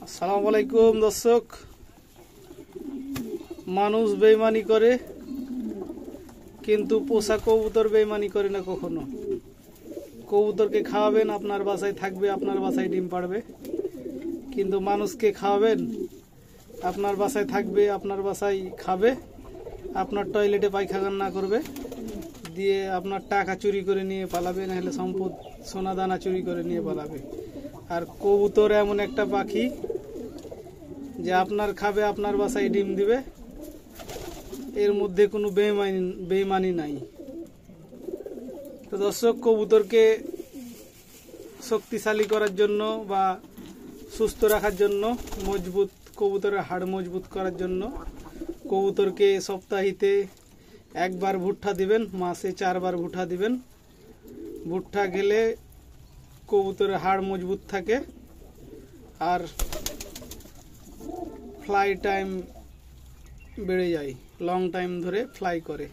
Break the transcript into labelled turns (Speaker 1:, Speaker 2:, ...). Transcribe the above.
Speaker 1: আসসালামু আলাইকুম দর্শক। মানুষ বেইমানি করে কিন্তু পোষা কবুতর বেইমানি করে না কখনো। কবুতরকে খাওয়াবেন, আপনার বাসায় থাকবে, আপনার বাসায় ডিম পাড়বে। কিন্তু মানুষকে খাওয়াবেন, আপনার বাসায় থাকবে, আপনার বাসায় খাবে, আপনার টয়লেটে পায়খানা করবে, দিয়ে আপনার টাকা চুরি করে নিয়ে পালাবে, নাহলে সম্পদ সোনা দানা চুরি করে নিয়ে পালাবে। আর কবুতর এমন একটা পাখি যে আপনার খাবে, আপনার বাসায় ডিম দিবে, এর মধ্যে কোনো বেইমানি নাই। তো দর্শক, কবুতরকে শক্তিশালী করার জন্য বা সুস্থ রাখার জন্য, কবুতরের হাড় মজবুত করার জন্য কবুতরকে সপ্তাহিতে একবার ভুট্টা দিবেন, মাসে 4 বার ভুট্টা দিবেন। ভুট্টা খেলে কবুতরের হাড় মজবুত থাকে আর ফ্লাই টাইম বেড়ে যায়, লং টাইম ধরে ফ্লাই করে।